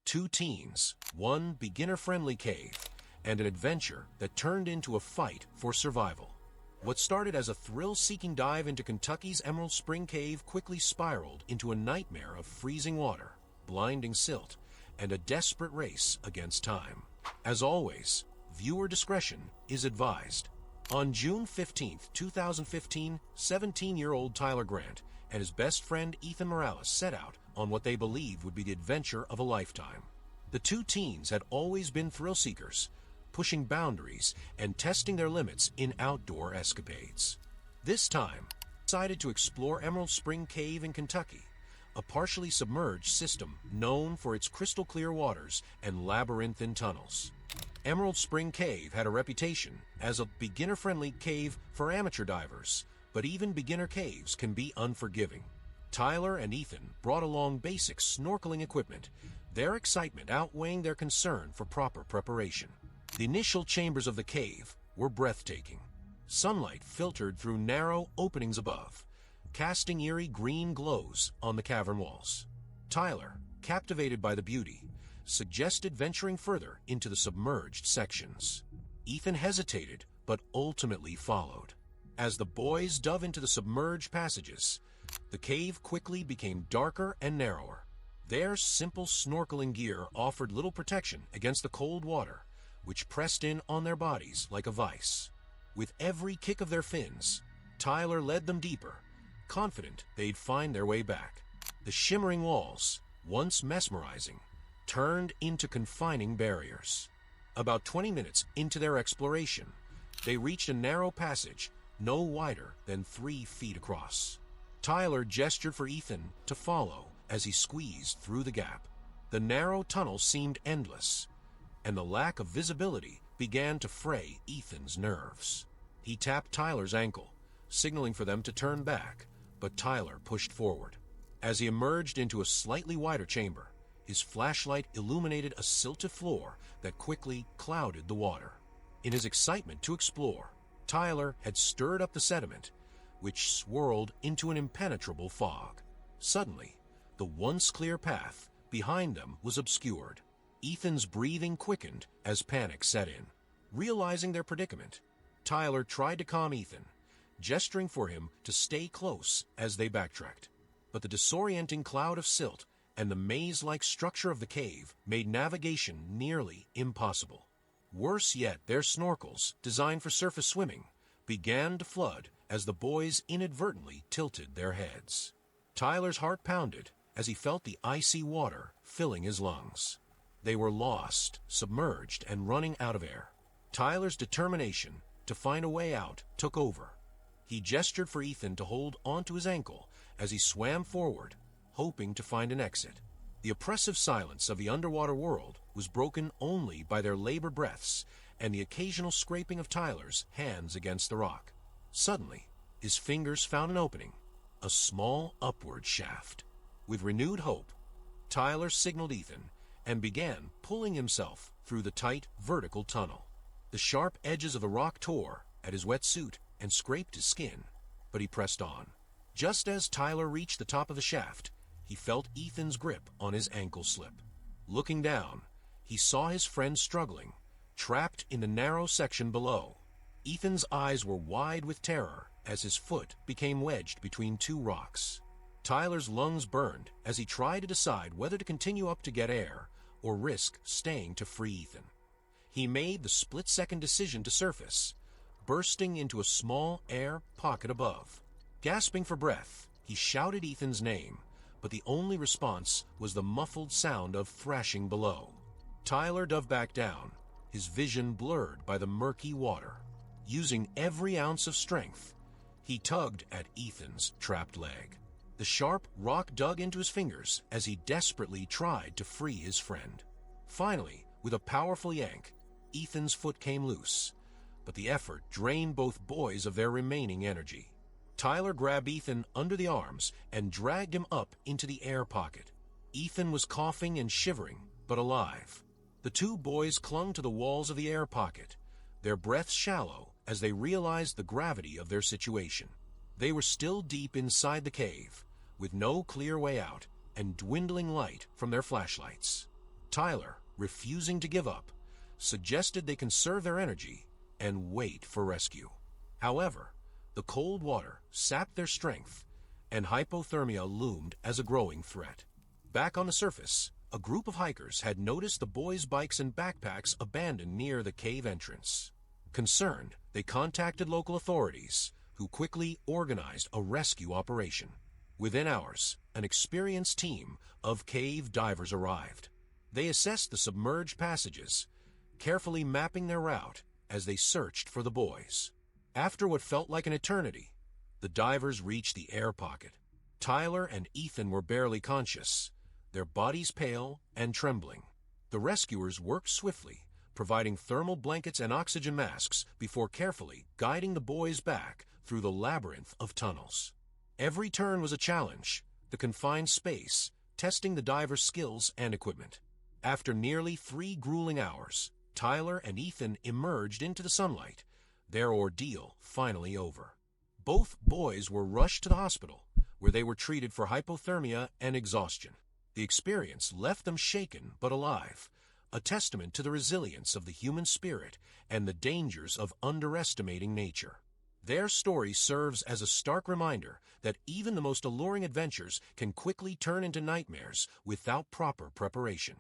Two teens, one beginner-friendly cave, and an adventure that turned into a fight for survival. What started as a thrill-seeking dive into Kentucky's Emerald Spring Cave quickly spiraled into a nightmare of freezing water, blinding silt, and a desperate race against time. As always, viewer discretion is advised. On June 15, 2015, 17-year-old Tyler Grant and his best friend Ethan Morales set out on what they believed would be the adventure of a lifetime. The two teens had always been thrill-seekers, pushing boundaries and testing their limits in outdoor escapades. This time, they decided to explore Emerald Spring Cave in Kentucky, a partially submerged system known for its crystal-clear waters and labyrinthine tunnels. Emerald Spring Cave had a reputation as a beginner-friendly cave for amateur divers, but even beginner caves can be unforgiving. Tyler and Ethan brought along basic snorkeling equipment, their excitement outweighing their concern for proper preparation. The initial chambers of the cave were breathtaking. Sunlight filtered through narrow openings above, casting eerie green glows on the cavern walls. Tyler, captivated by the beauty, suggested venturing further into the submerged sections. Ethan hesitated, but ultimately followed. As the boys dove into the submerged passages, the cave quickly became darker and narrower. Their simple snorkeling gear offered little protection against the cold water, which pressed in on their bodies like a vice. With every kick of their fins, Tyler led them deeper, confident they'd find their way back. The shimmering walls, once mesmerizing, turned into confining barriers. About 20 minutes into their exploration, they reached a narrow passage no wider than 3 feet across. Tyler gestured for Ethan to follow as he squeezed through the gap. The narrow tunnel seemed endless, and the lack of visibility began to fray Ethan's nerves. He tapped Tyler's ankle, signaling for them to turn back, but Tyler pushed forward. As he emerged into a slightly wider chamber, his flashlight illuminated a silted floor that quickly clouded the water. In his excitement to explore, Tyler had stirred up the sediment, which swirled into an impenetrable fog. Suddenly, the once clear path behind them was obscured. Ethan's breathing quickened as panic set in. Realizing their predicament, Tyler tried to calm Ethan, gesturing for him to stay close as they backtracked. But the disorienting cloud of silt and the maze-like structure of the cave made navigation nearly impossible. Worse yet, their snorkels, designed for surface swimming, began to flood as the boys inadvertently tilted their heads. Tyler's heart pounded as he felt the icy water filling his lungs. They were lost, submerged, and running out of air. Tyler's determination to find a way out took over. He gestured for Ethan to hold onto his ankle as he swam forward, hoping to find an exit. The oppressive silence of the underwater world was broken only by their labored breaths and the occasional scraping of Tyler's hands against the rock. Suddenly, his fingers found an opening, a small upward shaft. With renewed hope, Tyler signaled Ethan and began pulling himself through the tight, vertical tunnel. The sharp edges of the rock tore at his wet suit and scraped his skin, but he pressed on. Just as Tyler reached the top of the shaft, he felt Ethan's grip on his ankle slip. Looking down, he saw his friend struggling, trapped in the narrow section below. Ethan's eyes were wide with terror as his foot became wedged between 2 rocks. Tyler's lungs burned as he tried to decide whether to continue up to get air or risk staying to free Ethan. He made the split-second decision to surface, bursting into a small air pocket above. Gasping for breath, he shouted Ethan's name, but the only response was the muffled sound of thrashing below. Tyler dove back down, his vision blurred by the murky water. Using every ounce of strength, he tugged at Ethan's trapped leg. The sharp rock dug into his fingers as he desperately tried to free his friend. Finally, with a powerful yank, Ethan's foot came loose, but the effort drained both boys of their remaining energy. Tyler grabbed Ethan under the arms and dragged him up into the air pocket. Ethan was coughing and shivering, but alive. The 2 boys clung to the walls of the air pocket, their breaths shallow as they realized the gravity of their situation. They were still deep inside the cave, with no clear way out and dwindling light from their flashlights. Tyler, refusing to give up, suggested they conserve their energy and wait for rescue. However, the cold water sapped their strength, and hypothermia loomed as a growing threat. Back on the surface, a group of hikers had noticed the boys' bikes and backpacks abandoned near the cave entrance. Concerned, they contacted local authorities, who quickly organized a rescue operation. Within hours, an experienced team of cave divers arrived. They assessed the submerged passages, carefully mapping their route as they searched for the boys. After what felt like an eternity, the divers reached the air pocket. Tyler and Ethan were barely conscious, their bodies pale and trembling. The rescuers worked swiftly, providing thermal blankets and oxygen masks before carefully guiding the boys back through the labyrinth of tunnels. Every turn was a challenge, the confined space testing the divers' skills and equipment. After nearly 3 grueling hours, Tyler and Ethan emerged into the sunlight, their ordeal finally over. Both boys were rushed to the hospital, where they were treated for hypothermia and exhaustion. The experience left them shaken but alive, a testament to the resilience of the human spirit and the dangers of underestimating nature. Their story serves as a stark reminder that even the most alluring adventures can quickly turn into nightmares without proper preparation.